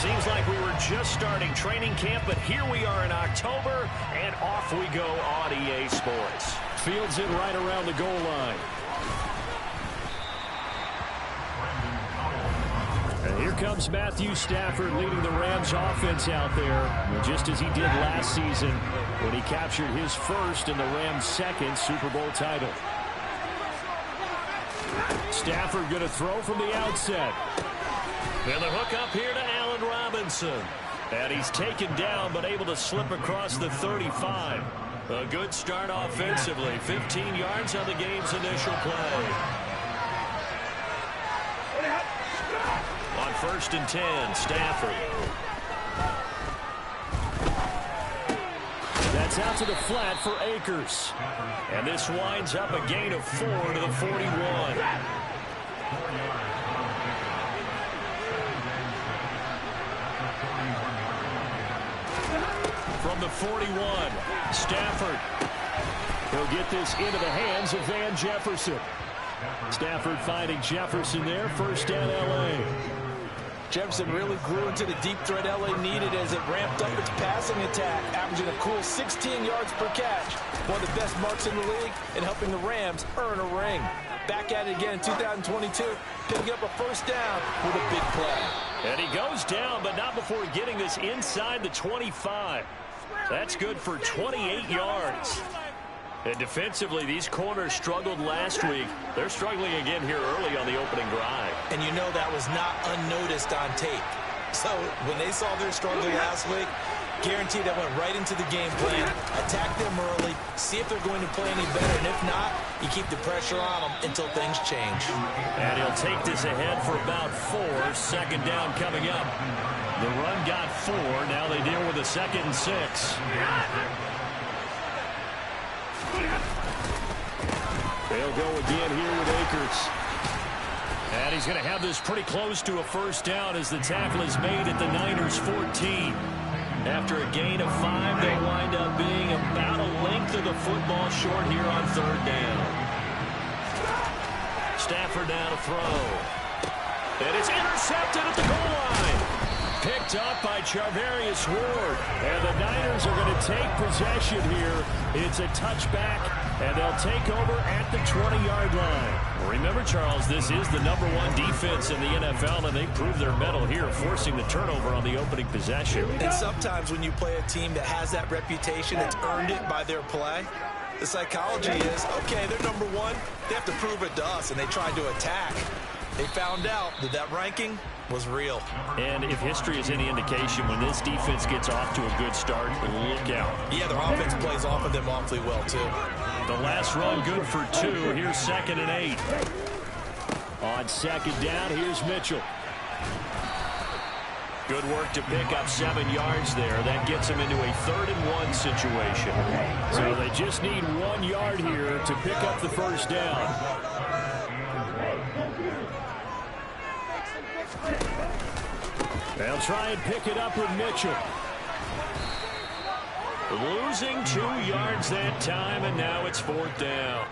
Seems like we were just starting training camp, but here we are in October, and off we go on EA Sports. Fields it right around the goal line. And here comes Matthew Stafford leading the Rams offense out there, just as he did last season when he captured his first and the Rams' second Super Bowl title. Stafford going to throw from the outset. And the hook up here to Allen Robinson. And he's taken down but able to slip across the 35. A good start offensively. 15 yards on the game's initial play. On 1st and 10, Stafford. That's out to the flat for Akers. And this winds up a gain of 4 to the 41. From the 41, Stafford. He'll get this into the hands of Van Jefferson. Stafford finding Jefferson there. First down, L.A. Jefferson really grew into the deep threat L.A. needed as it ramped up its passing attack, averaging a cool 16 yards per catch. One of the best marks in the league and helping the Rams earn a ring. Back at it again in 2022, picking up a first down with a big play. And he goes down, but not before getting this inside the 25. That's good for 28 yards. And defensively, these corners struggled last week. They're struggling again here early on the opening drive. And you know that was not unnoticed on tape. So when they saw their struggle last week, guaranteed that went right into the game plan. Attack them early, see if they're going to play any better. And if not, you keep the pressure on them until things change. And he'll take this ahead for about 4. Second down coming up. The run got 4. Now they deal with a 2nd and 6. They'll go again here with Akers. And he's going to have this pretty close to a first down as the tackle is made at the Niners' 14. After a gain of 5, they'll wind up being about a length of the football short here on 3rd down. Stafford now to throw. And it's intercepted at the goal line. Picked up by Charvarius Ward. And the Niners are going to take possession here. It's a touchback, and they'll take over at the 20-yard line. Remember, Charles, this is the #1 defense in the NFL, and they proved their mettle here, forcing the turnover on the opening possession. And sometimes when you play a team that has that reputation, that's earned it by their play, the psychology is, okay, they're #1. They have to prove it to us, and they tried to attack. They found out that that ranking was real. And if history is any indication, when this defense gets off to a good start, look out. Yeah, their offense plays off of them awfully well, too. The last run good for 2. Here's 2nd and 8. On 2nd down, here's Mitchell. Good work to pick up 7 yards there. That gets them into a 3rd and 1 situation. So they just need 1 yard here to pick up the first down. They'll try and pick it up with Mitchell. Losing 2 yards that time, and now it's 4th down.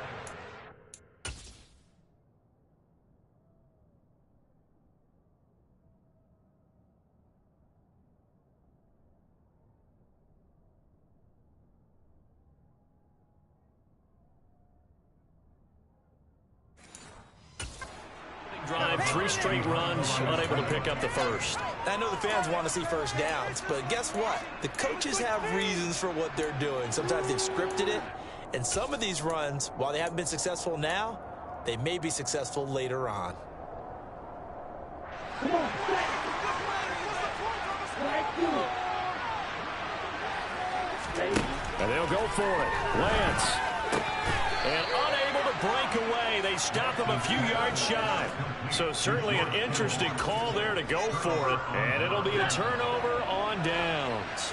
Drive, 3 straight runs, unable to pick up the first. I know the fans want to see first downs, but guess what? The coaches have reasons for what they're doing. Sometimes they've scripted it, and some of these runs, while they haven't been successful now, they may be successful later on. And they'll go for it. Lance. And unable to break away. They stop him a few yards shy. So certainly an interesting call there to go for it. And it'll be a turnover on downs.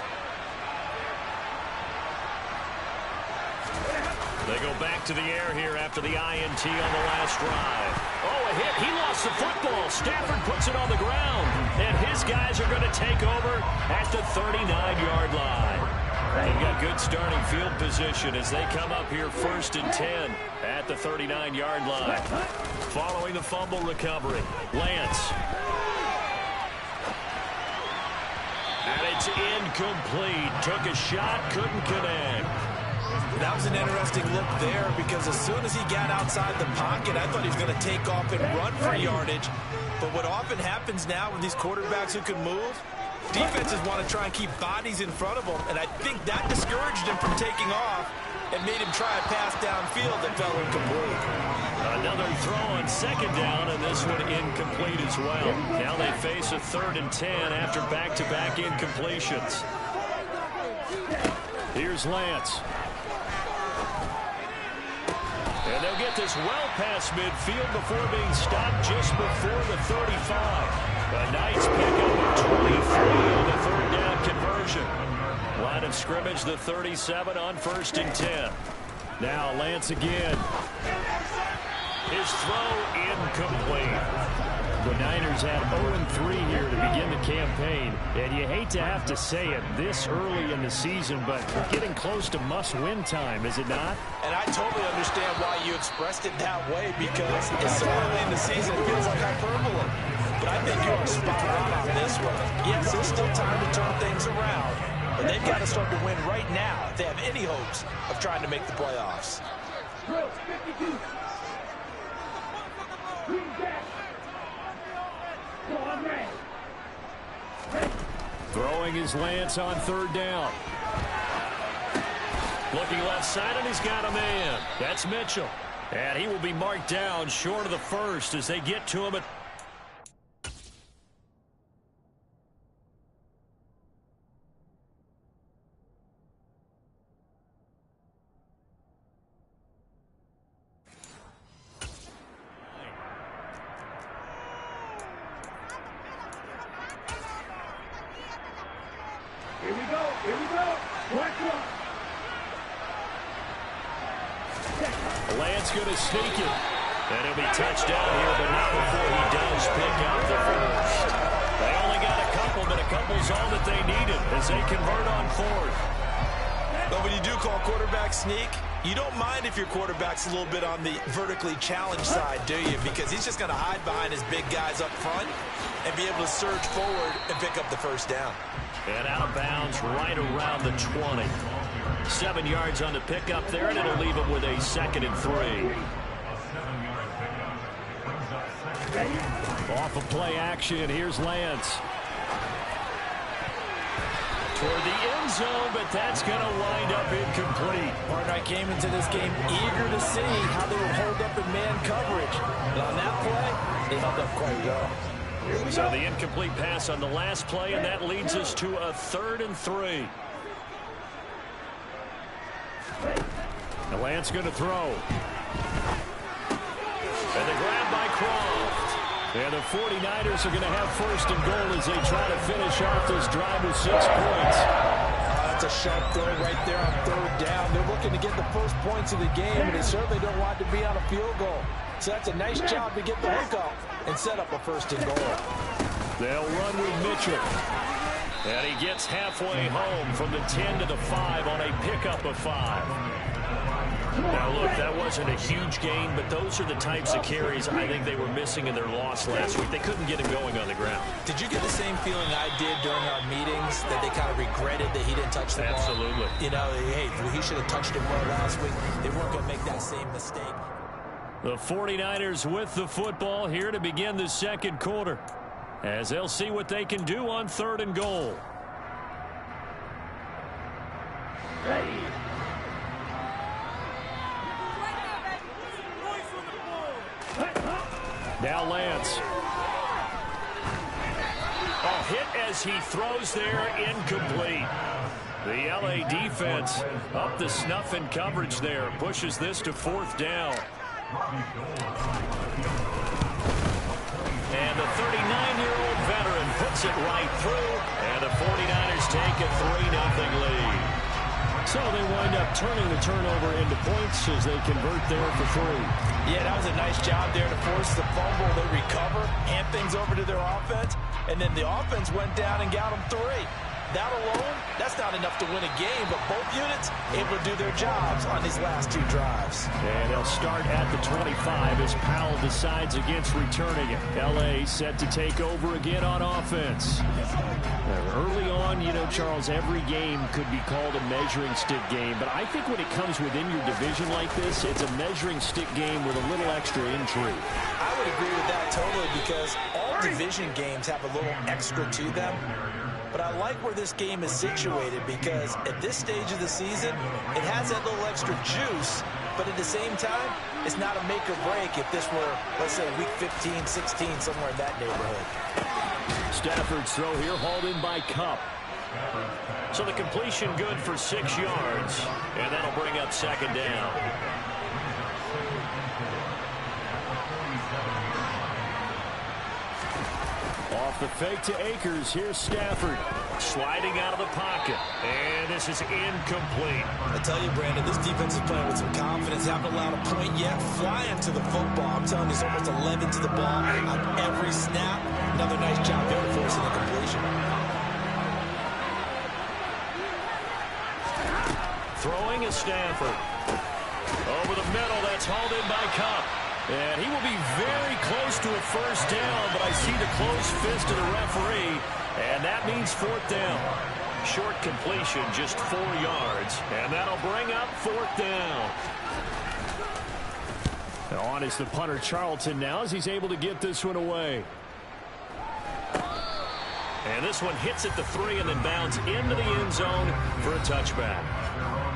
They go back to the air here after the INT on the last drive. Oh, a hit. He lost the football. Stafford puts it on the ground. And his guys are going to take over at the 39-yard line. They've got good starting field position as they come up here 1st and 10 at the 39-yard line. Following the fumble recovery, Lance. it's incomplete. Took a shot, couldn't connect. That was an interesting look there because as soon as he got outside the pocket, I thought he was going to take off and run for yardage. But what often happens now with these quarterbacks who can move, defenses want to try and keep bodies in front of them, and I think that discouraged him from taking off and made him try a pass downfield that fell incomplete. Another throw on second down, and this one incomplete as well. Now they face a 3rd and 10 after back-to-back incompletions. Here's Lance. And they'll get this well past midfield before being stopped just before the 35. A nice pickup of 23 on the 3rd down conversion. Line of scrimmage, the 37 on 1st and 10. Now Lance again. His throw incomplete. The Niners have 0-3 here to begin the campaign. And you hate to have to say it this early in the season, but we're getting close to must-win time, is it not? And I totally understand why you expressed it that way because it's so early in the season, it feels like hyperbole. But I think you are spot on this one. Yes, there's still time to turn things around, but they've got to start to win right now if they have any hopes of trying to make the playoffs. Throwing his Lance on 3rd down. Looking left side, and he's got a man. That's Mitchell. And he will be marked down short of the 1st as they get to him at... Here we go. Lance going to sneak it. And he'll be touched down here, but not before he does pick up the 1st. They only got a couple, but a couple's all that they needed as they convert on 4th. But when you do call quarterback sneak, you don't mind if your quarterback's a little bit on the vertically challenged side, do you? Because he's just going to hide behind his big guys up front and be able to surge forward and pick up the 1st down. And out of bounds right around the 20. 7 yards on the pickup there, and it'll leave him with a 2nd and 3. Off of play action, here's Lance. Toward the end zone, but that's going to wind up incomplete. Partner, I came into this game eager to see how they would hold up in man coverage. But on that play, they held up quite well. So the incomplete pass on the last play, and that leads us to a 3rd and 3. Now Lance going to throw. And the grab by Croft. And the 49ers are going to have 1st and goal as they try to finish off this drive with 6 points. That's a sharp throw right there on 3rd down. They're looking to get the first points of the game, and they certainly don't want to be on a field goal. So that's a nice job to get the hook up and set up a 1st and goal. They'll run with Mitchell. And he gets halfway home from the 10 to the 5 on a pickup of 5. Now, look, that wasn't a huge gain, but those are the types of carries I think they were missing in their loss last week. They couldn't get him going on the ground. Did you get the same feeling I did during our meetings, that they kind of regretted that he didn't touch the ball? Absolutely. You know, hey, he should have touched it more last week. They weren't going to make that same mistake. The 49ers with the football here to begin the 2nd quarter, as they'll see what they can do on 3rd and goal. Ready. Now Lance. A hit as he throws there, incomplete. The LA defense up the snuff in coverage there, pushes this to 4th down. And the 39-year-old veteran puts it right through, and the 49ers take a 3-0 lead. So they wind up turning the turnover into points as they convert there for 3. Yeah, that was a nice job there to force the fumble. They recover, hand things over to their offense, and then the offense went down and got them 3. That alone, that's not enough to win a game, but both units able to do their jobs on these last two drives. And they'll start at the 25 as Powell decides against returning it. L.A. set to take over again on offense. Early on, you know, Charles, every game could be called a measuring stick game, but I think when it comes within your division like this, it's a measuring stick game with a little extra intrigue. I would agree with that totally, because all division games have a little extra to them. But I like where this game is situated, because at this stage of the season, it has that little extra juice, but at the same time, it's not a make or break if this were, let's say, week 15, 16, somewhere in that neighborhood. Stafford's throw here hauled in by Cup. So the completion good for 6 yards, and that'll bring up second down. Off the fake to Akers, here's Stafford. Sliding out of the pocket, and this is incomplete. I tell you, Brandon, this defense is playing with some confidence. Haven't allowed a point yet. Flying to the football. I'm telling you, it's almost 11 to the ball on every snap. Another nice job there forcing the completion. Throwing is Stafford. Over the middle, that's hauled in by Cup. And he will be very close to a first down, but I see the closed fist of the referee, and that means fourth down. Short completion, just 4 yards, and that'll bring up fourth down. On is the punter, Charlton, now as he's able to get this one away. And this one hits at the 3 and then bounds into the end zone for a touchback.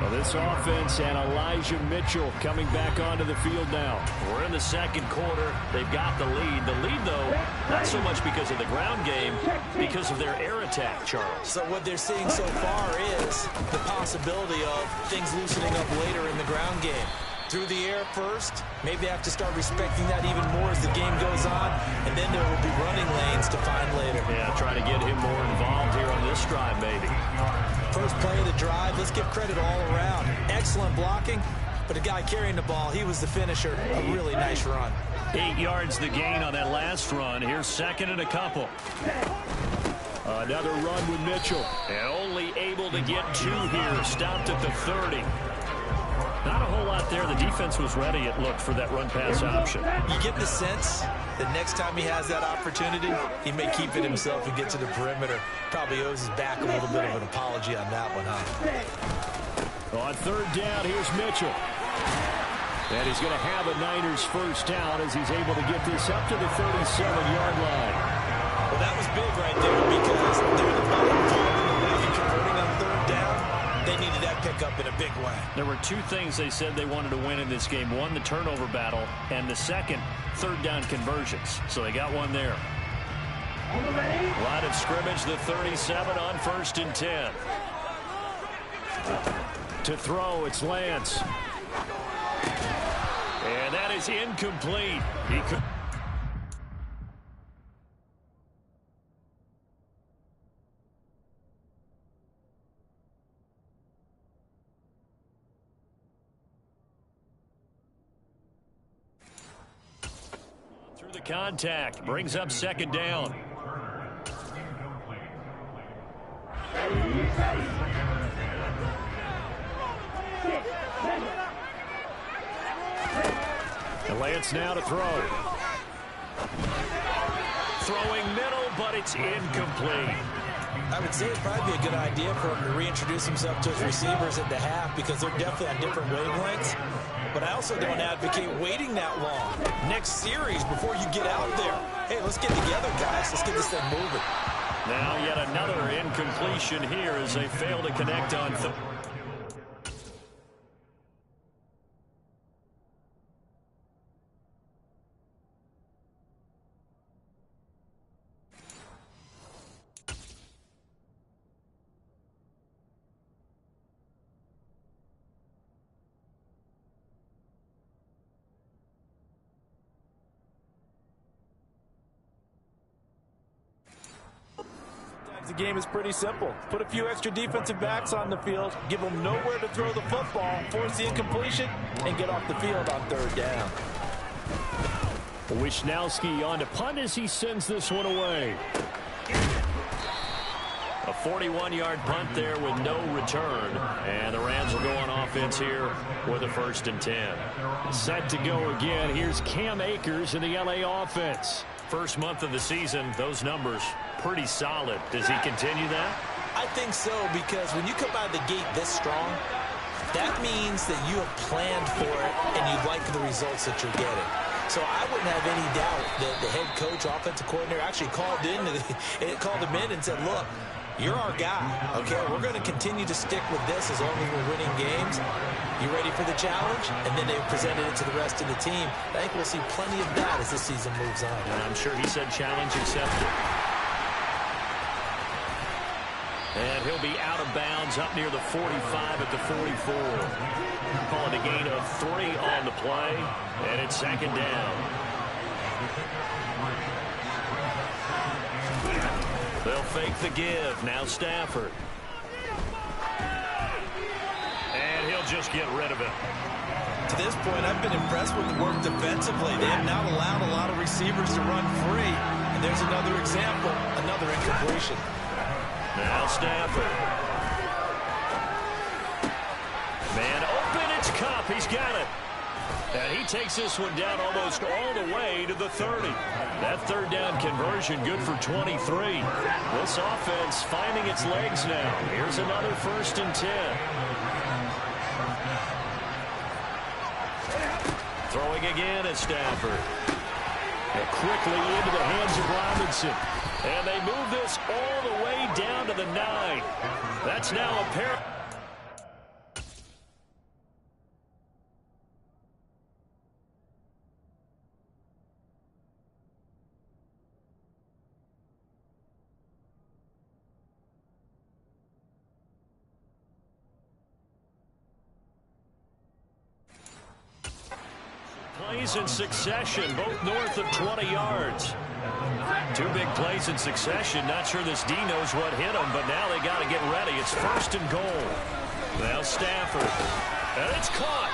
Well, this offense and Elijah Mitchell coming back onto the field now. We're in the second quarter. They've got the lead. The lead, though, not so much because of the ground game, because of their air attack, Charles. So what they're seeing so far is the possibility of things loosening up later in the ground game. Through the air first, maybe they have to start respecting that even more as the game goes on, and then there will be running lanes to find later. Yeah, try to get him more involved here on this drive, maybe. First play of the drive, let's give credit all around. Excellent blocking, but the guy carrying the ball, he was the finisher. A really nice run. 8 yards the gain on that last run. Here's second and a couple. Another run with Mitchell. And only able to get 2 here. Stopped at the 30. Not a whole lot there. The defense was ready, it looked, for that run-pass option. You get the sense that next time he has that opportunity, he may keep it himself and get to the perimeter. Probably owes his back a little bit of an apology on that one, huh? On third down, here's Mitchell. And he's going to have a Niners first down as he's able to get this up to the 37-yard line. Well, that was big right there, because they're the bottom five in the league and converting on third down. They needed that pickup in a big way. There were 2 things they said they wanted to win in this game. One, the turnover battle, and the second, third down conversions. So they got one there. Line of scrimmage, the 37 on 1st and 10. To throw, it's Lance. And that is incomplete. He could... Through the contact, brings up second down. And Lance now to throw. Throwing middle, but it's incomplete. I would say it'd probably be a good idea for him to reintroduce himself to his receivers at the half, because they're definitely on different wavelengths. But I also don't advocate waiting that long. Next series, before you get out there, hey, let's get together, guys. Let's get this thing moving. Now yet another incompletion here as they fail to connect on third. The game is pretty simple. Put a few extra defensive backs on the field, give them nowhere to throw the football, force the incompletion, and get off the field on third down. Wishnowski on to punt as he sends this one away. A 41-yard punt there with no return. And the Rams will go on offense here with a 1st and 10. Set to go again. Here's Cam Akers in the LA offense. First month of the season, those numbers pretty solid. Does he continue that? I think so, because when you come out of the gate this strong, that means that you have planned for it and you like the results that you're getting. So I wouldn't have any doubt that the head coach, offensive coordinator, actually called him in and said, look, you're our guy, okay? We're going to continue to stick with this as long as we're winning games. You ready for the challenge? And then they presented it to the rest of the team. I think we'll see plenty of that as the season moves on. And I'm sure he said challenge accepted. And he'll be out of bounds up near the 45 at the 44. Calling a gain of 3 on the play. And it's 2nd down. They'll fake the give. Now Stafford. And he'll just get rid of it. To this point, I've been impressed with the work defensively. They have not allowed a lot of receivers to run free. And there's another example, another incompletion. Now Stafford. Man open, it's Cup. He's got it. And he takes this one down almost all the way to the 30. That 3rd down conversion good for 23. This offense finding its legs now. Here's another 1st and 10. Throwing again at Stafford. And quickly into the hands of Robinson. And they move this all the way down to the 9. That's now a pair. Plays in succession, both north of 20 yards. 2 big plays in succession. Not sure this D knows what hit him, but now they got to get ready. It's 1st and goal. Now Stafford. And it's caught.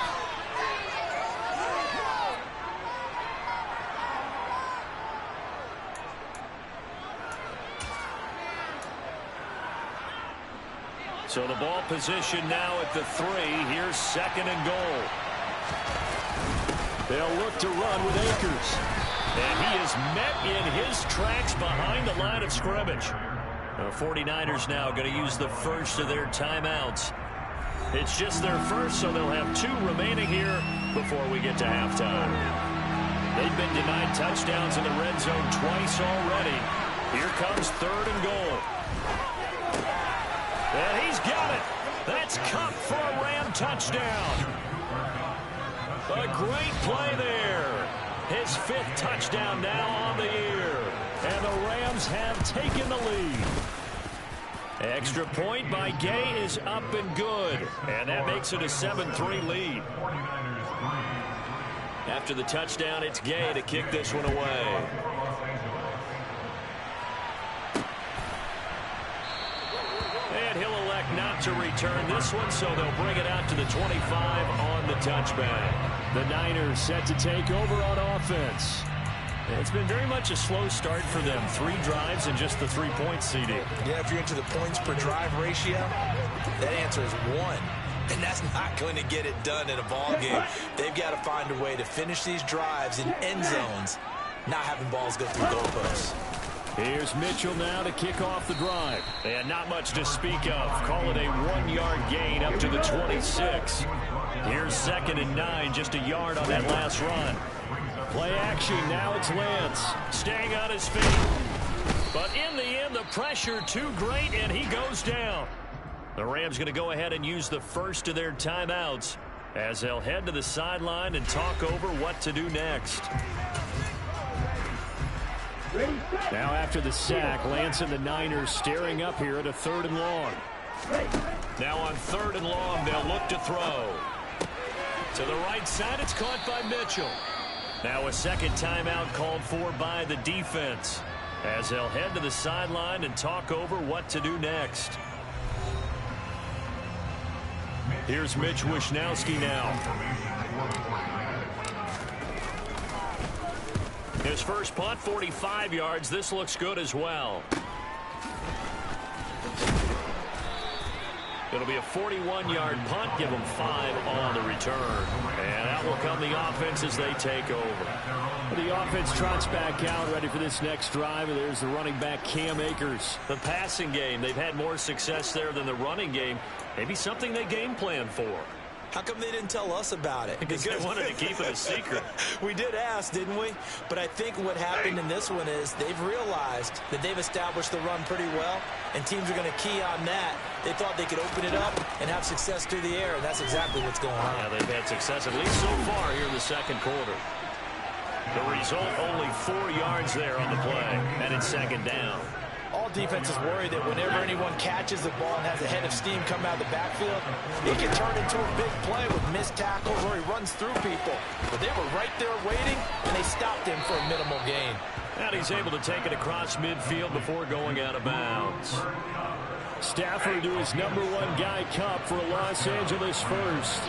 So the ball position now at the 3. Here's 2nd and goal. They'll look to run with Akers. And he is met in his tracks behind the line of scrimmage. The 49ers now going to use the first of their timeouts. It's just their first, so they'll have 2 remaining here before we get to halftime. They've been denied touchdowns in the red zone twice already. Here comes 3rd and goal. And he's got it. That's Cup for a Ram touchdown. A great play there. His 5th touchdown now on the year. And the Rams have taken the lead. Extra point by Gay is up and good. And that makes it a 7-3 lead. After the touchdown, it's Gay to kick this one away. And he'll elect not to return this one, so they'll bring it out to the 25 on the touchback. The Niners set to take over on offense. It's been very much a slow start for them. 3 drives and just the 3 points, CD. Yeah, if you're into the points per drive ratio, that answer is 1. And that's not going to get it done in a ball game. They've got to find a way to finish these drives in end zones, not having balls go through goalposts. Here's Mitchell now to kick off the drive. And not much to speak of. Call it a 1-yard gain up to the 26. Here's 2nd and 9, just a yard on that last run. Play action, now it's Lance. Staying on his feet. But in the end, the pressure too great, and he goes down. The Rams going to go ahead and use the first of their timeouts as they'll head to the sideline and talk over what to do next. Now after the sack, Lance and the Niners staring up here at a 3rd and long. Now on 3rd and long, they'll look to throw. To the right side, it's caught by Mitchell. Now a 2nd timeout called for by the defense as they'll head to the sideline and talk over what to do next. Here's Mitch Wishnowski now. His first punt, 45 yards. This looks good as well. It'll be a 41-yard punt. Give them 5 on the return. And out will come the offense as they take over. The offense trots back out, ready for this next drive. And there's the running back, Cam Akers. The passing game, they've had more success there than the running game. Maybe something they game plan for. How come they didn't tell us about it? Because they wanted to keep it a secret. We did ask, didn't we? But I think what happened in this one is they've realized that they've established the run pretty well, and teams are going to key on that. They thought they could open it up and have success through the air, and that's exactly what's going on. Yeah, they've had success, at least so far here in the second quarter. The result, only 4 yards there on the play, and it's second down. All defenses worry that whenever anyone catches the ball and has a head of steam come out of the backfield, it can turn into a big play with missed tackles or he runs through people. But they were right there waiting, and they stopped him for a minimal gain. And he's able to take it across midfield before going out of bounds. Stafford to his #1 guy, Cup, for a Los Angeles first.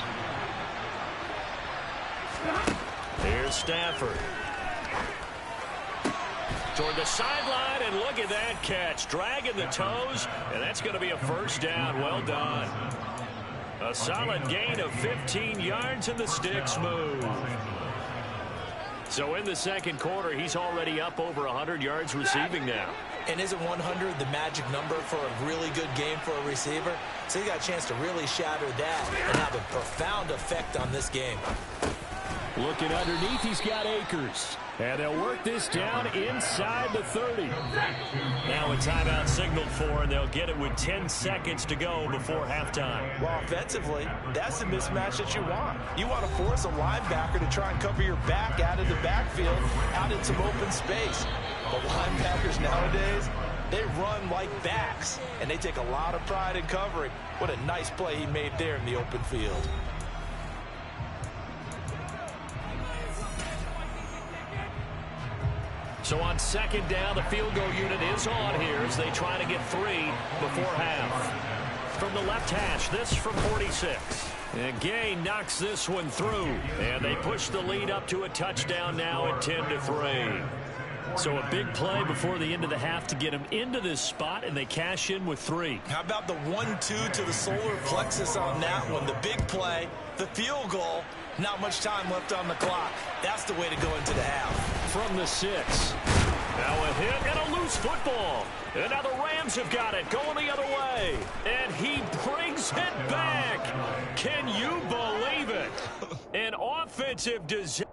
Here's Stafford. Toward the sideline, and look at that catch. Dragging the toes, and that's going to be a first down. Well done. A solid gain of 15 yards, and the sticks move. So in the second quarter, he's already up over 100 yards receiving now. And isn't 100 the magic number for a really good game for a receiver? So he got a chance to really shatter that and have a profound effect on this game. Looking underneath, he's got Akers. And they'll work this down inside the 30. Now a timeout signaled for, and they'll get it with 10 seconds to go before halftime. Well, offensively, that's the mismatch that you want. You want to force a linebacker to try and cover your back out of the backfield, out in some open space. But linebackers nowadays, they run like backs, and they take a lot of pride in covering. What a nice play he made there in the open field. So on second down, the field goal unit is on here as they try to get 3 before half. From the left hash, this from 46. And Gay knocks this one through. And they push the lead up to a touchdown now at 10-3. So a big play before the end of the half to get them into this spot, and they cash in with 3. How about the 1-2 to the solar plexus on that one? The big play, the field goal, not much time left on the clock. That's the way to go into the half. From the 6. Now a hit and a loose football. And now the Rams have got it going the other way. And he brings it back. Can you believe it? An offensive disaster.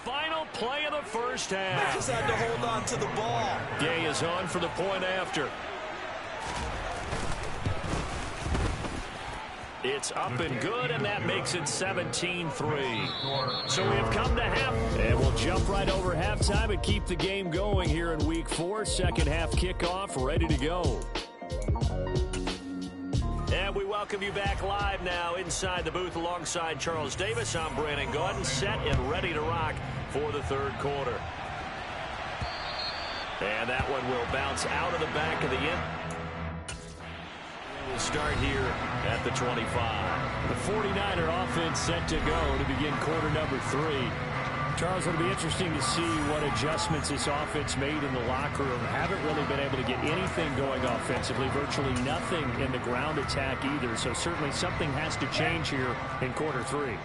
Final play of the first half. Just had to hold on to the ball. Gay is on for the point after. It's up and good, and that makes it 17-3. So we have come to half, and we'll jump right over halftime and keep the game going here in Week 4. Second half kickoff, ready to go. And we welcome you back live now inside the booth alongside Charles Davis. I'm Brandon Gaudin, set and ready to rock for the third quarter. And that one will bounce out of the back of the end. We'll start here at the 25. The 49er offense set to go to begin quarter number 3. Charles, it'll be interesting to see what adjustments this offense made in the locker room. Haven't really been able to get anything going offensively, virtually nothing in the ground attack either. So certainly something has to change here in quarter 3.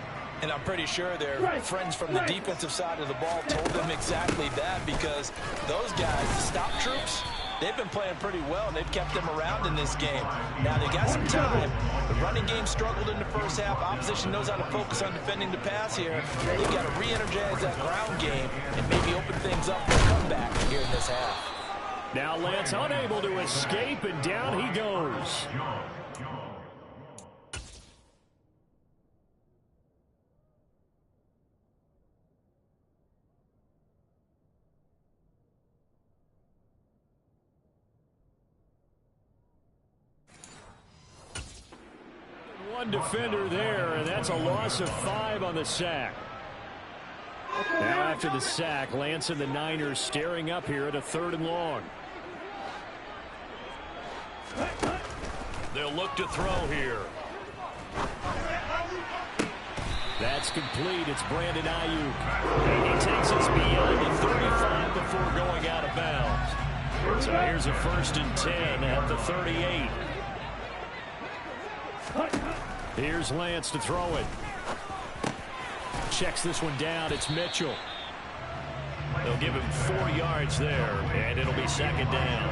And I'm pretty sure their friends from the defensive side of the ball told them exactly that, because those guys, the stop troops, they've been playing pretty well, and they've kept them around in this game. Now, they got some time. The running game struggled in the first half. Opposition knows how to focus on defending the pass here. They've got to re-energize that ground game and maybe open things up for a comeback here in this half. Now Lance unable to escape, and down he goes. defender there, and that's a loss of 5 on the sack. Now after the sack, Lance and the Niners staring up here at a 3rd and long. They'll look to throw here. That's complete. It's Brandon Ayuk. And he takes us beyond the 35 before going out of bounds. So here's a 1st and 10 at the 38. Here's Lance to throw it. Checks this one down. It's Mitchell. They'll give him 4 yards there, and it'll be 2nd down.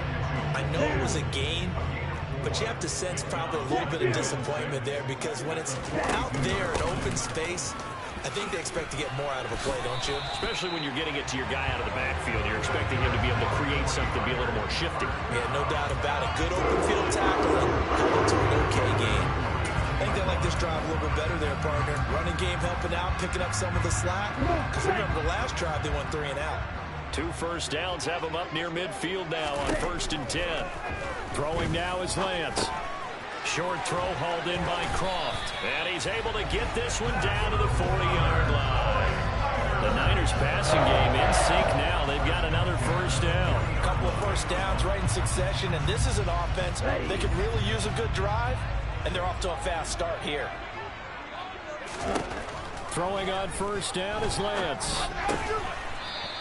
I know it was a gain, but you have to sense probably a little bit of disappointment there, because when it's out there in open space, I think they expect to get more out of a play, don't you? Especially when you're getting it to your guy out of the backfield. You're expecting him to be able to create something, be a little more shifty. Yeah, no doubt about it. Good open field tackle and held to an okay gain. I think they like this drive a little bit better there, partner. Running game helping out, picking up some of the slack. Because remember, the last drive they went 3 and out. 2 first downs have him up near midfield now on 1st and 10. Throwing now is Lance. Short throw hauled in by Croft. And he's able to get this one down to the 40-yard line. The Niners passing game in sync now. They've got another 1st down. A couple of 1st downs right in succession, and this is an offense they could really use a good drive, and they're off to a fast start here. Throwing on 1st down is Lance.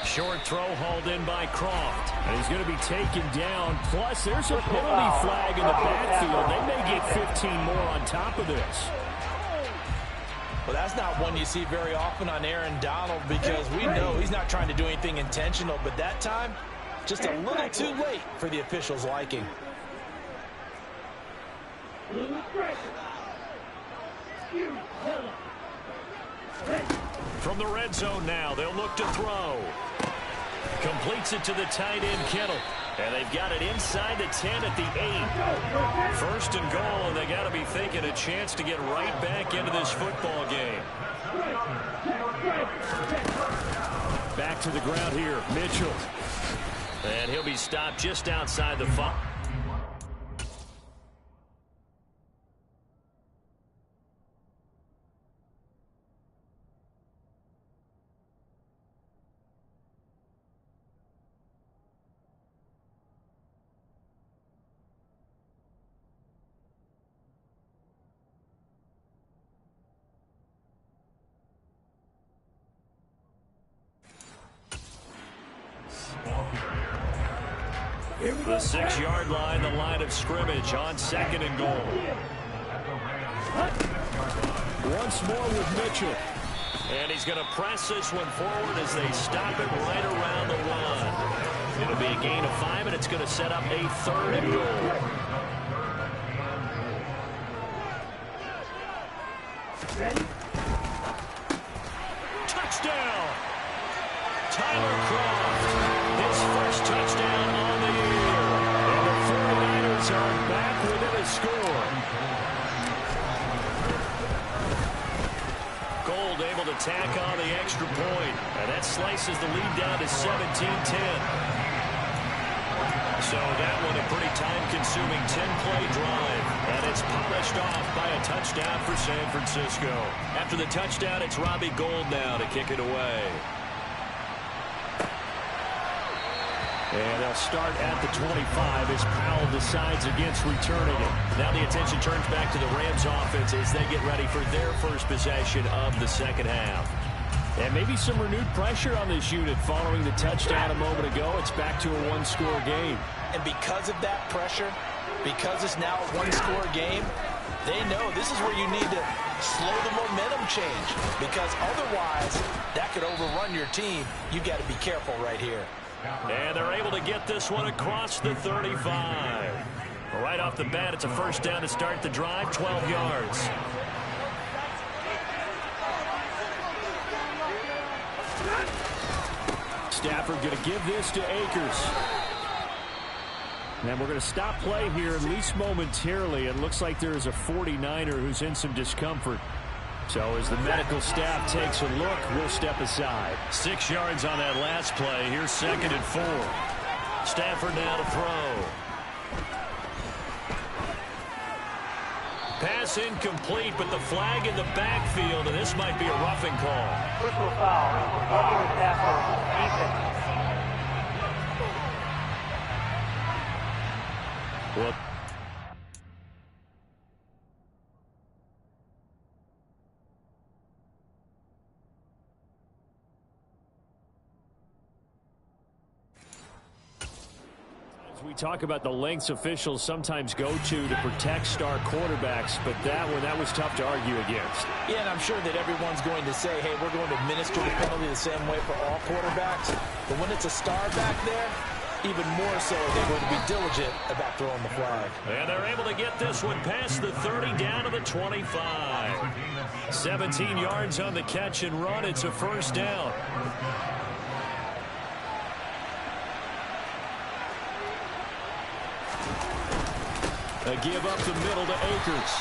Short throw hauled in by Croft. And he's going to be taken down. Plus, there's a penalty flag in the backfield. They may get 15 more on top of this. Well, that's not one you see very often on Aaron Donald, because we know he's not trying to do anything intentional. But that time, just a little too late for the officials' liking. From the red zone now, they'll look to throw. Completes it to the tight end, Kittle. And they've got it inside the 10 at the 8. 1st and goal, and they got to be thinking a chance to get right back into this football game. Back to the ground here, Mitchell. And he'll be stopped just outside the 5. The 6-yard line, the line of scrimmage on 2nd and goal. Once more with Mitchell. And he's going to press this one forward as they stop it right around the 1. It'll be a gain of 5, and it's going to set up a 3rd and goal. Touchdown! Tyler Croft, his 1st touchdown on the year. And the 49ers are back within a score. Gold able to tack on the extra point. And that slices the lead down to 17-10. So that one a pretty time-consuming 10-play drive. And it's polished off by a touchdown for San Francisco. After the touchdown, it's Robbie Gould now to kick it away. And they'll start at the 25 as Powell decides against returning it. Now the attention turns back to the Rams offense as they get ready for their first possession of the 2nd half. And maybe some renewed pressure on this unit following the touchdown a moment ago. It's back to a 1-score game. And because of that pressure, because it's now a 1-score game, they know this is where you need to slow the momentum change, because otherwise that could overrun your team. You've got to be careful right here. And they're able to get this one across the 35. Right off the bat, it's a 1st down to start the drive, 12 yards. Stafford going to give this to Akers. And we're going to stop play here, at least momentarily. It looks like there is a 49er who's in some discomfort. So as the medical staff takes a look, we'll step aside. 6 yards on that last play. Here's 2nd and 4. Stafford now to throw. Pass incomplete, but the flag in the backfield, and this might be a roughing call. Personal foul. Offensive tackle. Defense. Well, we talk about the lengths officials sometimes go to protect star quarterbacks, but that was tough to argue against. Yeah, and I'm sure that everyone's going to say, hey, we're going to administer the penalty the same way for all quarterbacks. But when it's a star back there, even more so they're going to be diligent about throwing the flag. And they're able to get this one past the 30 down to the 25. 17 yards on the catch and run. It's a first down. A give up the middle to Akers.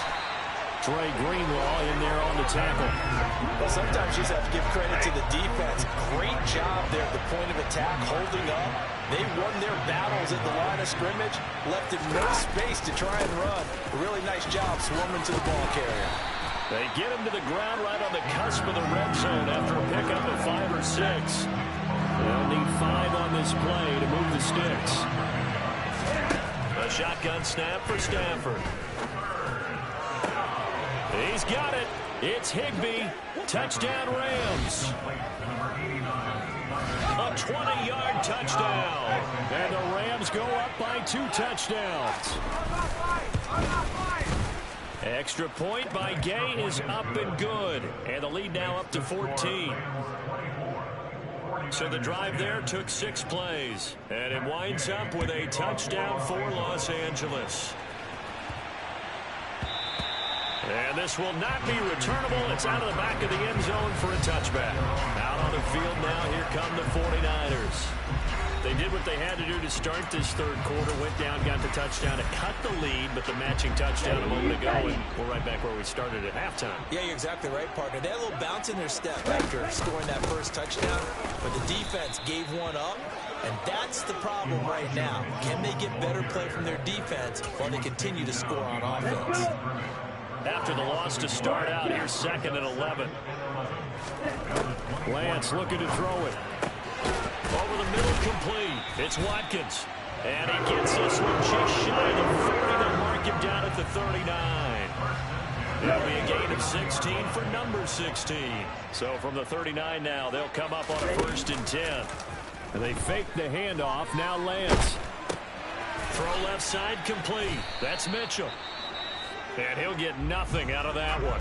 Trey Greenlaw in there on the tackle. Well, sometimes you just have to give credit to the defense. Great job there at the point of attack, holding up. They won their battles at the line of scrimmage, left in no space to try and run. A really nice job swarming to the ball carrier. They get him to the ground right on the cusp of the red zone after a pickup of 5 or 6. They'll need 5 on this play to move the sticks. A shotgun snap for Stafford. He's got it. It's Higbee. Touchdown Rams. A 20-yard touchdown. And the Rams go up by 2 touchdowns. Extra point by Gay is up and good. And the lead now up to 14. So the drive there took 6 plays. And it winds up with a touchdown for Los Angeles. And this will not be returnable. It's out of the back of the end zone for a touchback. Out on the field now, here come the 49ers. They did what they had to do to start this third quarter. Went down, got the touchdown to cut the lead, but the matching touchdown a moment ago, and we're right back where we started at halftime. Yeah, you're exactly right, partner. They had a little bounce in their step after scoring that first touchdown, but the defense gave one up, and that's the problem right now. Can they get better play from their defense while they continue to score on offense? After the loss to start out, here's 2nd and 11. Lance looking to throw it. Over the middle, complete. It's Watkins. And he gets this one just shy of the 40. They'll mark him down at the 39. That'll be a gain of 16 for number 16. So from the 39 now, they'll come up on a 1st and 10. And they fake the handoff. Now Lance. Throw left side, complete. That's Mitchell. And he'll get nothing out of that one.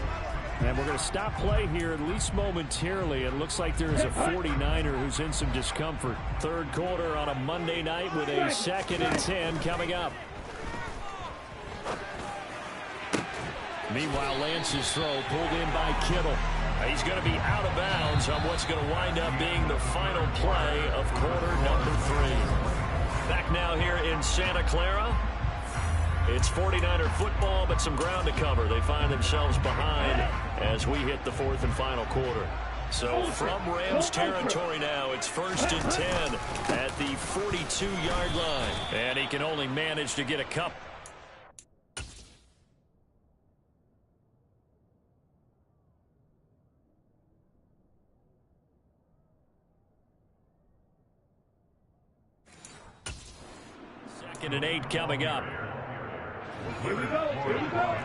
And we're going to stop play here, at least momentarily. It looks like there is a 49er who's in some discomfort. Third quarter on a Monday night with a 2nd and 10 coming up. Meanwhile, Lance's throw pulled in by Kittle. He's going to be out of bounds on what's going to wind up being the final play of quarter number 3. Back now here in Santa Clara. It's 49er football, but some ground to cover. They find themselves behind as we hit the 4th and final quarter. So from Rams territory now, it's 1st and 10 at the 42-yard line. And he can only manage to get a couple. Second and 8 coming up. Here we go. Here we go.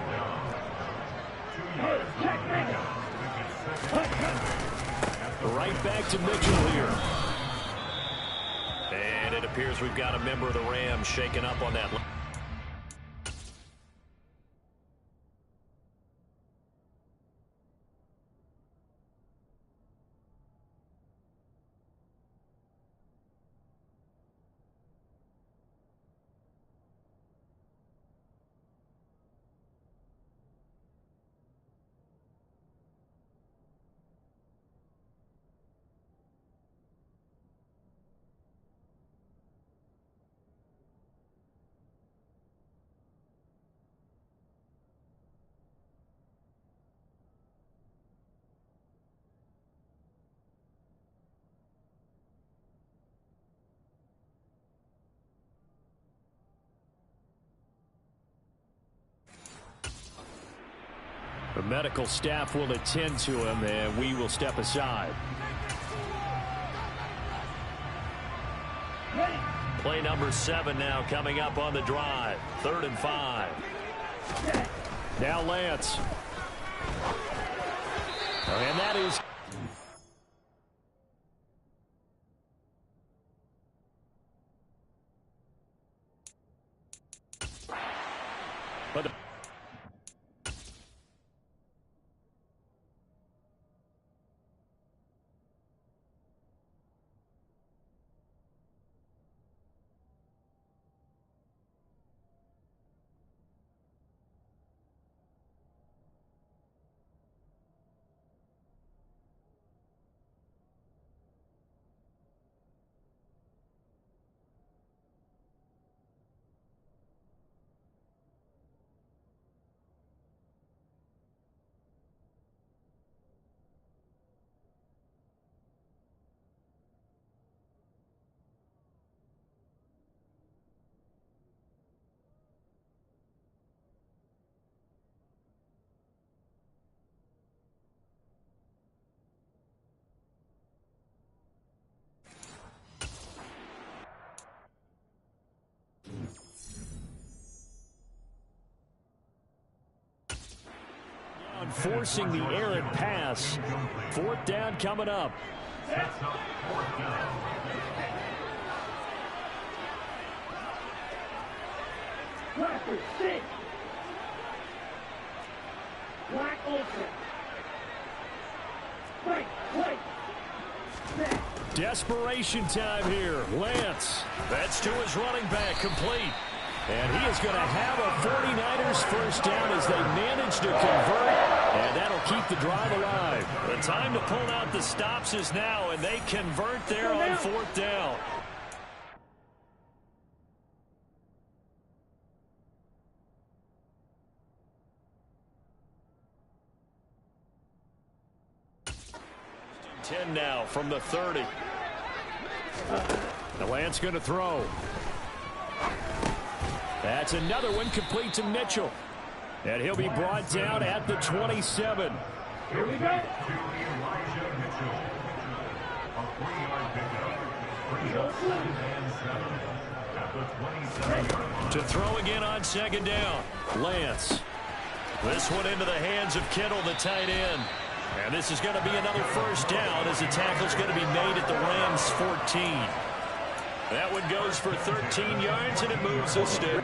Right back to Mitchell here. And it appears we've got a member of the Rams shaken up on that. The medical staff will attend to him, and we will step aside. Play number 7 now coming up on the drive. 3rd and 5. Now Lance. And that is... But forcing the errant pass. 4th down coming up. Desperation time here. Lance. That's to his running back, complete. And he is going to have a 49ers first down as they manage to convert. And that'll keep the drive alive. The time to pull out the stops is now, and they convert there on 4th down. Ten now from the 30. The Lance going to throw. That's another one complete to Mitchell. And he'll be brought down at the 27. Here we go. To throw again on 2nd down. Lance. This one into the hands of Kittle, the tight end. And this is going to be another first down as the tackle's going to be made at the Rams' 14. That one goes for 13 yards, and it moves a stick.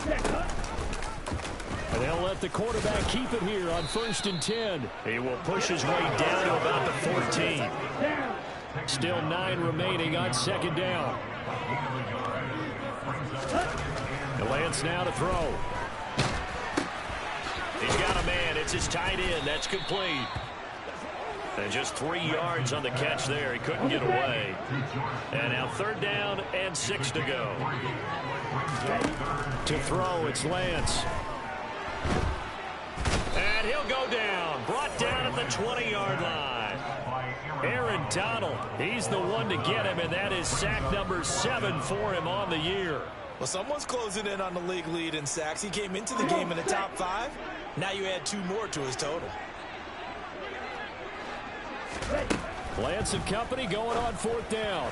And they'll let the quarterback keep it here on 1st and 10. He will push his way down to about the 14. Still 9 remaining on 2nd down. The Lance now to throw. He's got a man. It's his tight end. That's complete. And just 3 yards on the catch there. He couldn't get away. And now 3rd down and 6 to go. To throw, it's Lance. And he'll go down. Brought down at the 20-yard line. Aaron Donald, he's the one to get him, and that is sack number 7 for him on the year. Well, someone's closing in on the league lead in sacks. He came into the game in the top 5. Now you add 2 more to his total. Lance and company going on 4th down.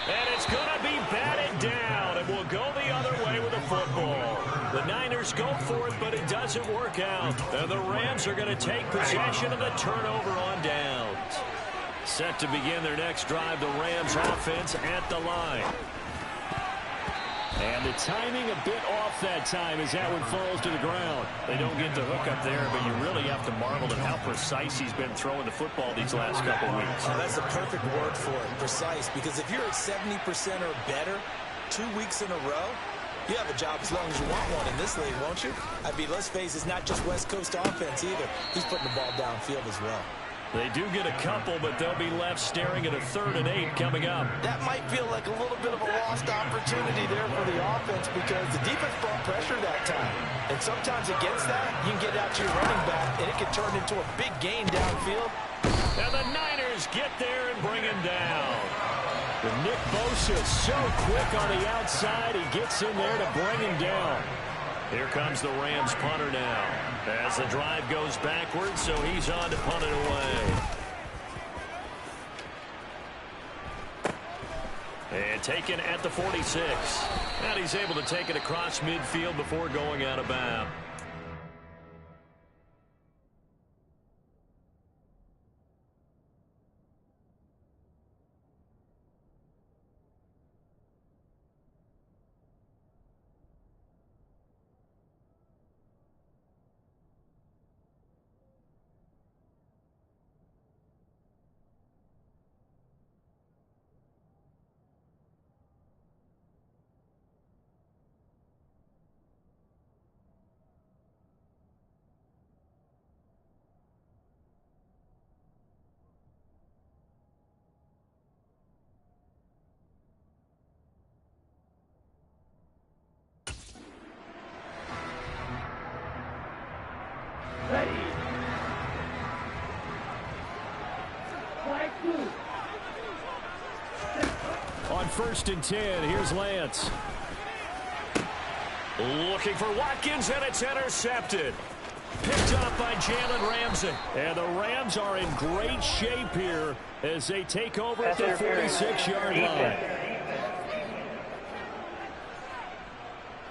And it's going to be batted down, and we'll go the other way with the football. The Niners go for it, but it doesn't work out. And the Rams are going to take possession of the turnover on downs. Set to begin their next drive, the Rams offense at the line. And the timing a bit off that time as that one falls to the ground. They don't get the hook up there, but you really have to marvel at how precise he's been throwing the football these last couple weeks. Oh, that's the perfect word for it, precise, because if you're at 70% or better 2 weeks in a row, you have a job as long as you want one in this league, won't you? I mean, let's face it, it's not just West Coast offense either. He's putting the ball downfield as well. They do get a couple, but they'll be left staring at a 3rd and 8 coming up. That might feel like a little bit of a lost opportunity there for the offense because the defense brought pressure that time. And sometimes against that, you can get out to your running back, and it can turn into a big gain downfield. And the Niners get there and bring him down. The Nick Bosa so quick on the outside, he gets in there to bring him down. Here comes the Rams punter now as the drive goes backwards, so he's on to punt it away. And taken at the 46. And he's able to take it across midfield before going out of bounds. On 1st and 10, here's Lance. Looking for Watkins, and it's intercepted. Picked up by Jalen Ramsey. And the Rams are in great shape here as they take over at the 46-yard line.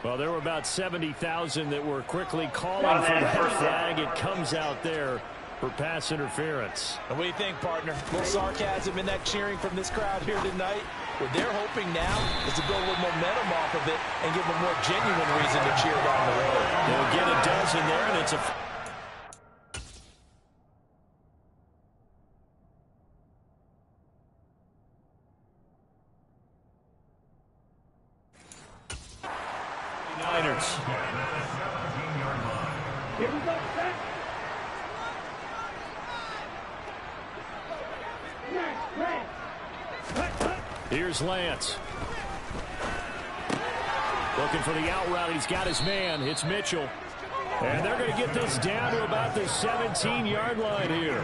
Well, there were about 70,000 that were quickly calling for that flag. It comes out there for pass interference. And what do you think, partner? A little sarcasm in that cheering from this crowd here tonight. What they're hoping now is to build a little momentum off of it and give them a more genuine reason to cheer down the road. They'll get a dozen there, and it's a... Niners. Here we go, set. Here's Lance. Looking for the out route. He's got his man. It's Mitchell. And they're going to get this down to about the 17-yard line here.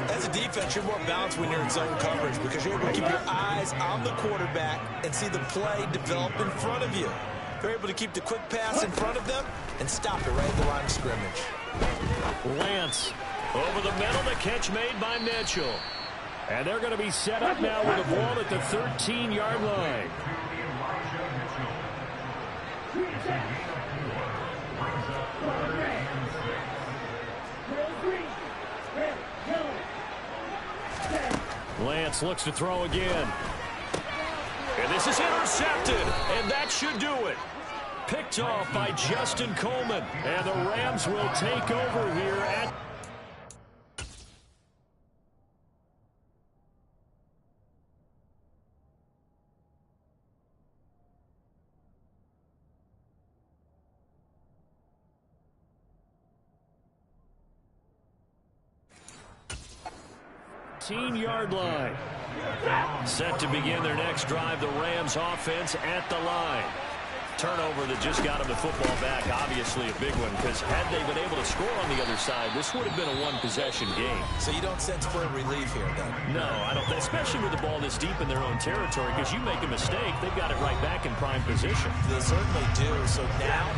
As a defense, you're more balanced when you're in zone coverage because you're able to keep your eyes on the quarterback and see the play develop in front of you. You're able to keep the quick pass in front of them and stop it right at the line of scrimmage. Lance over the middle. The catch made by Mitchell. And they're going to be set up now with the ball at the 13-yard line. Lance looks to throw again. And this is intercepted. And that should do it. Picked off by Justin Coleman. And the Rams will take over here at... 15-yard line. Set to begin their next drive, the Rams offense at the line. Turnover that just got them the football back, obviously a big one, because had they been able to score on the other side, this would have been a one-possession game. So you don't sense full relief here, then? No, I don't, especially with the ball this deep in their own territory, because you make a mistake, they've got it right back in prime position. They certainly do. So now,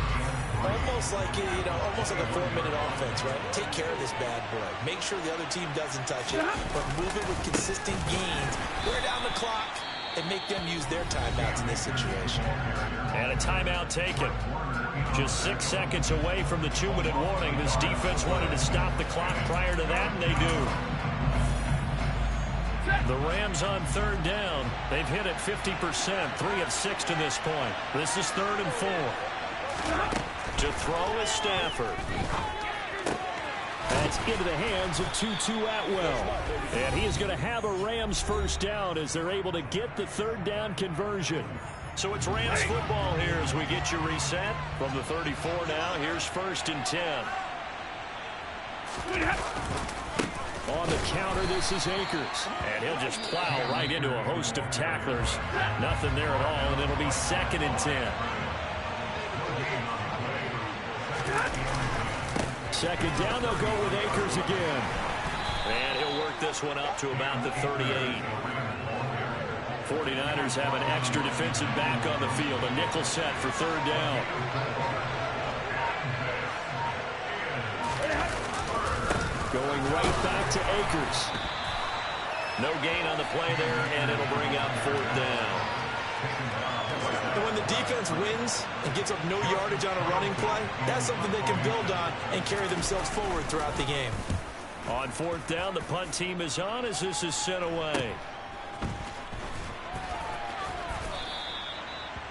almost like a 4-minute offense, right? Take care of this bad boy. Make sure the other team doesn't touch it, but move it with consistent gains. Wear down the clock and make them use their timeouts in this situation. And a timeout taken. Just 6 seconds away from the 2-minute warning. This defense wanted to stop the clock prior to that, and they do. The Rams on third down. They've hit it 50%, 3 of 6 to this point. This is 3rd and 4. To throw is Stafford. That's into the hands of Tutu Atwell. And he is going to have a Rams first down as they're able to get the 3rd down conversion. So it's Rams football here as we get you reset. From the 34 now, here's 1st and 10. On the counter, this is Akers. And he'll just plow right into a host of tacklers. Nothing there at all, and it'll be 2nd and 10. 2nd down, they'll go with Akers again. And he'll work this one up to about the 38. 49ers have an extra defensive back on the field. A nickel set for 3rd down. Going right back to Akers. No gain on the play there, and it'll bring up 4th down. And when the defense wins and gives up no yardage on a running play, that's something they can build on and carry themselves forward throughout the game. On 4th down, the punt team is on as this is sent away.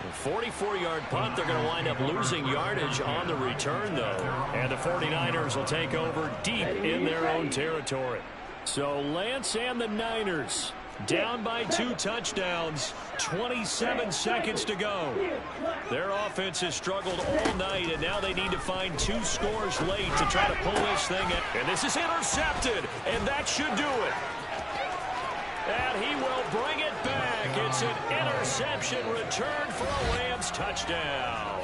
A 44-yard punt. They're going to wind up losing yardage on the return, though. And the 49ers will take over deep in their own territory. So Lance and the Niners down by 2 touchdowns, 27 seconds to go. Their offense has struggled all night, and now they need to find 2 scores late to try to pull this thing in. And this is intercepted, and that should do it. And he will bring it back. It's an interception return for a Rams touchdown.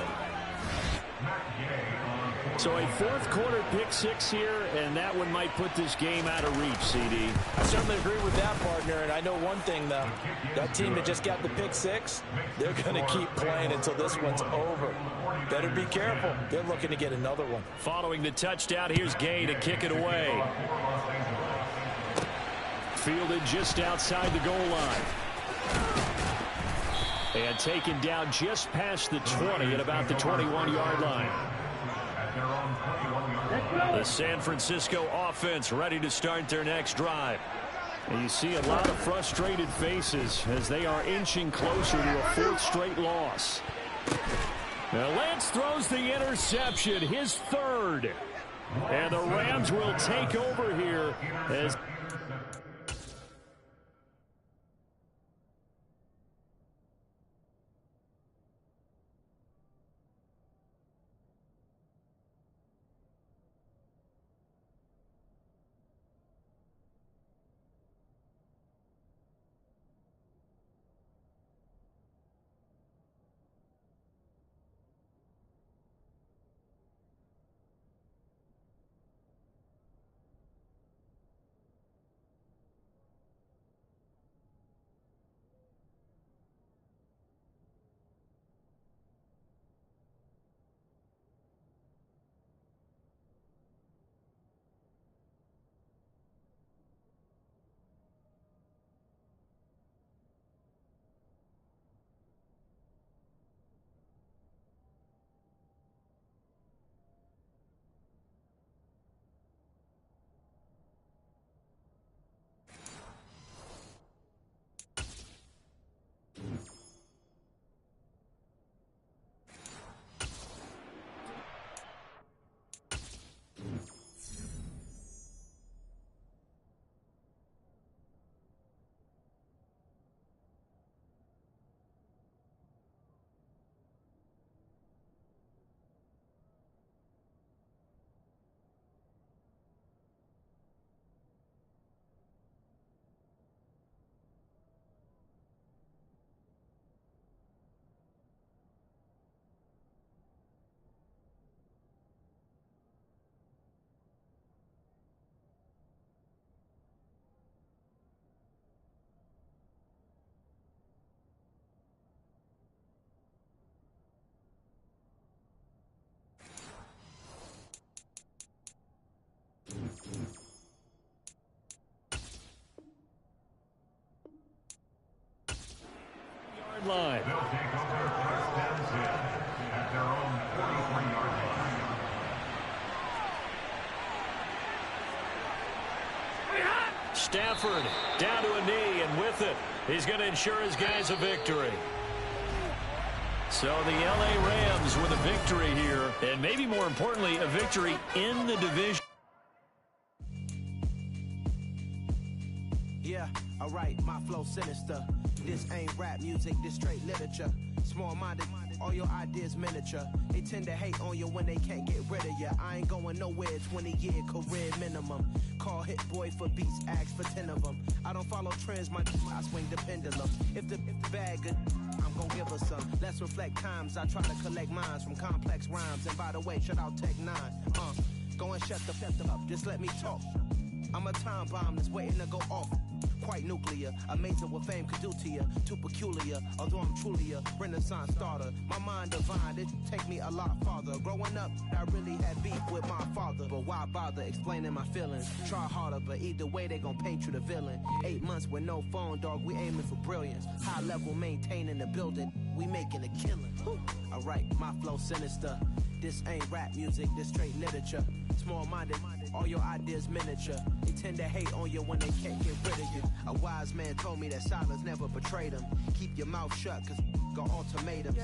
So a 4th quarter pick 6 here, and that one might put this game out of reach, CD. I certainly agree with that, partner, and I know one thing, though. That team that just got the pick 6, they're going to keep playing until this one's over. Better be careful. They're looking to get another one. Following the touchdown, here's Gay to kick it away. Fielded just outside the goal line. And taken down just past the 20 at about the 21-yard line. The San Francisco offense ready to start their next drive. And you see a lot of frustrated faces as they are inching closer to a 4th straight loss. Now Lance throws the interception, his 3rd. And the Rams will take over here as Stafford down to a knee, and with it, he's going to ensure his guys a victory. So the LA Rams with a victory here, and maybe more importantly, a victory in the division. Yeah, alright, my flow sinister. This ain't rap music, this straight literature. Small-minded, all your ideas miniature. They tend to hate on you when they can't get rid of you. I ain't going nowhere, 20-year career minimum. Call hit boy for beats, ask for 10 of them. I don't follow trends, I swing the pendulum. If the bag good, I'm gonna give her some. Let's reflect times, I try to collect minds from complex rhymes. And by the way, shout out Tech 9. Go and shut the up, just let me talk. I'm a time bomb that's waiting to go off. Quite nuclear, amazing what fame could do to you. Too peculiar, although I'm truly a renaissance starter. My mind divine, it take me a lot farther. Growing up, I really had beef with my father. But why bother explaining my feelings? Try harder, but either way they gon' paint you the villain. 8 months with no phone, dog, we aiming for brilliance. High level maintaining the building, we making a killing. Alright, my flow sinister. This ain't rap music, this straight literature. Small-minded, all your ideas miniature. They tend to hate on you when they can't get rid of you. A wise man told me that silence never betrayed him. Keep your mouth shut, cause got ultimatums.